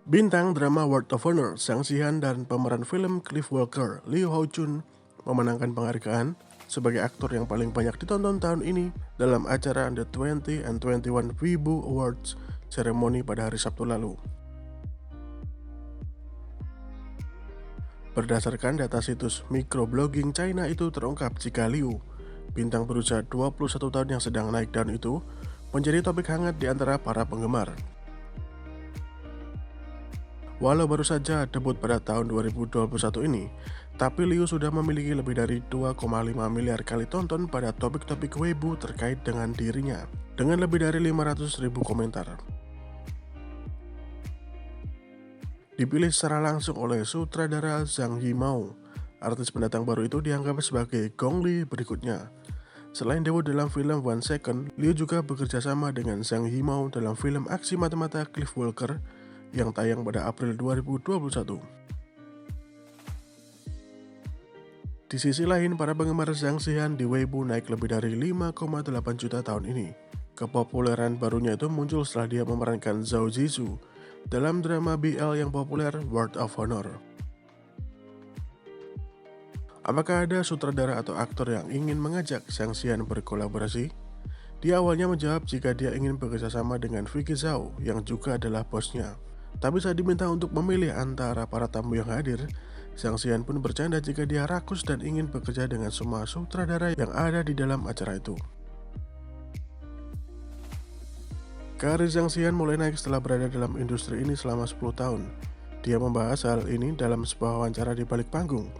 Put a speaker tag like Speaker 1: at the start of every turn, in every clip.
Speaker 1: Bintang drama World of Honor Zhang Zihan dan pemeran film Cliff Walker Lee Ho Chun memenangkan penghargaan sebagai aktor yang paling banyak ditonton tahun ini dalam acara The 20 and 21 Weibo Awards seremoni pada hari Sabtu lalu. Berdasarkan data situs microblogging China itu terungkap jika Liu, bintang berusia 21 tahun yang sedang naik daun itu, menjadi topik hangat di antara para penggemar. Walau baru saja debut pada tahun 2021 ini, tapi Liu sudah memiliki lebih dari 2,5 miliar kali tonton pada topik-topik Weibo terkait dengan dirinya, dengan lebih dari 500.000 komentar. Dipilih secara langsung oleh sutradara Zhang Yimou, artis pendatang baru itu dianggap sebagai Gong Li berikutnya. Selain debut dalam film One Second, Liu juga bekerja sama dengan Zhang Yimou dalam film aksi mata-mata Cliff Walker yang tayang pada April 2021. Di sisi lain, para penggemar Zhang Zihan di Weibo naik lebih dari 5,8 juta tahun ini. Kepopuleran barunya itu muncul setelah dia memerankan Zhao Zizu dalam drama BL yang populer World of Honor. Apakah ada sutradara atau aktor yang ingin mengajak Zhang Zihan berkolaborasi? Dia awalnya menjawab jika dia ingin bekerja sama dengan Vicky Zhao yang juga adalah bosnya. Tapi saat diminta untuk memilih antara para tamu yang hadir, Zhang Zihan pun bercanda jika dia rakus dan ingin bekerja dengan semua sutradara yang ada di dalam acara itu. Karir Zhang Zihan mulai naik setelah berada dalam industri ini selama 10 tahun. Dia membahas hal ini dalam sebuah wawancara di balik panggung.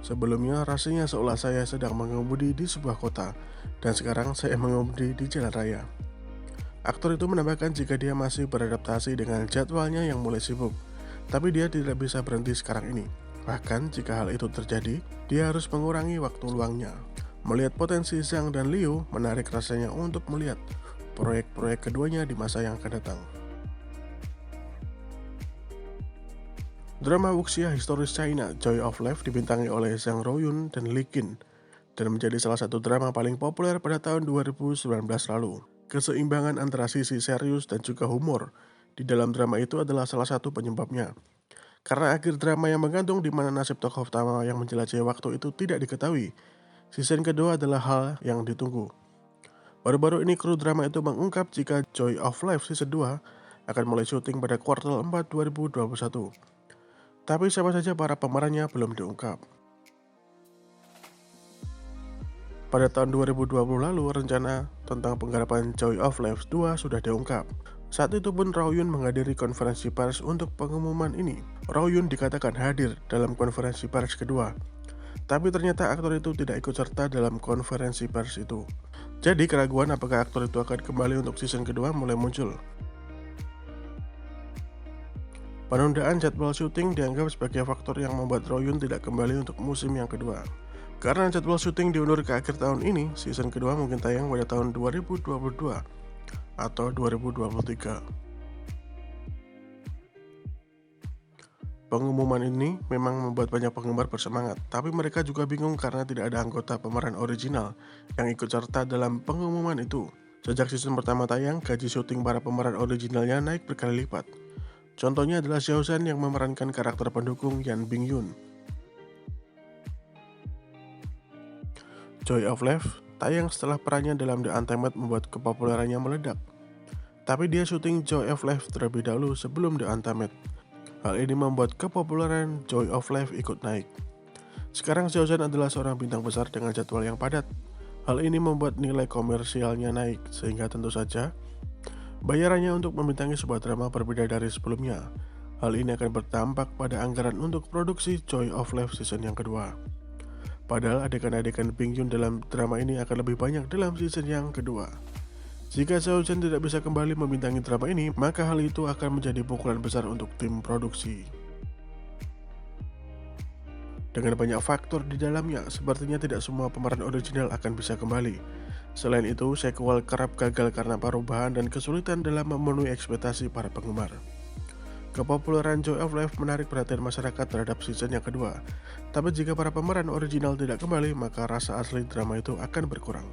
Speaker 1: Sebelumnya rasanya seolah saya sedang mengemudi di sebuah kota, dan sekarang saya mengemudi di jalan raya. Aktor itu menambahkan jika dia masih beradaptasi dengan jadwalnya yang mulai sibuk, tapi dia tidak bisa berhenti sekarang ini. Bahkan jika hal itu terjadi, dia harus mengurangi waktu luangnya. Melihat potensi Zhang dan Liu, menarik rasanya untuk melihat proyek-proyek keduanya di masa yang akan datang. Drama wuxia historis China Joy of Life dibintangi oleh Zhang Royun dan Li Qin dan menjadi salah satu drama paling populer pada tahun 2019 lalu. Keseimbangan antara sisi serius dan juga humor di dalam drama itu adalah salah satu penyebabnya. Karena akhir drama yang menggantung di mana nasib tokoh utama yang menjelajahi waktu itu tidak diketahui, season kedua adalah hal yang ditunggu. Baru-baru ini kru drama itu mengungkap jika Joy of Life season 2 akan mulai syuting pada kuartal 4 2021. Tapi siapa saja para pemerannya belum diungkap. Pada tahun 2020 lalu, rencana tentang penggarapan Joy of Life 2 sudah diungkap. Saat itu pun Royun menghadiri konferensi pers untuk pengumuman ini. Royun dikatakan hadir dalam konferensi pers kedua, tapi ternyata aktor itu tidak ikut serta dalam konferensi pers itu. Jadi keraguan apakah aktor itu akan kembali untuk season kedua mulai muncul. Penundaan jadwal syuting dianggap sebagai faktor yang membuat Royun tidak kembali untuk musim yang kedua. Karena jadwal syuting diundur ke akhir tahun ini, season kedua mungkin tayang pada tahun 2022 atau 2023. Pengumuman ini memang membuat banyak penggemar bersemangat, tapi mereka juga bingung karena tidak ada anggota pemeran original yang ikut serta dalam pengumuman itu. Sejak season pertama tayang, gaji syuting para pemeran originalnya naik berkali lipat. Contohnya adalah Xiao Zhan yang memerankan karakter pendukung Yan Bingyun. Joy of Life tayang setelah perannya dalam The Untamed membuat kepopulerannya meledak. Tapi dia syuting Joy of Life terlebih dahulu sebelum The Untamed. Hal ini membuat kepopuleran Joy of Life ikut naik. Sekarang Xiao Zhan adalah seorang bintang besar dengan jadwal yang padat. Hal ini membuat nilai komersialnya naik, sehingga tentu saja bayarannya untuk membintangi sebuah drama berbeda dari sebelumnya. Hal ini akan berdampak pada anggaran untuk produksi Joy of Life season yang kedua. Padahal adegan-adegan Bingyun dalam drama ini akan lebih banyak dalam season yang kedua. Jika Xiao Zhan tidak bisa kembali membintangi drama ini, maka hal itu akan menjadi pukulan besar untuk tim produksi. Dengan banyak faktor di dalamnya, sepertinya tidak semua pemeran original akan bisa kembali. Selain itu, sequel kerap gagal karena perubahan dan kesulitan dalam memenuhi ekspektasi para penggemar. Kepopuleran Joy of Life menarik perhatian masyarakat terhadap season yang kedua. Tapi jika para pemeran original tidak kembali, maka rasa asli drama itu akan berkurang.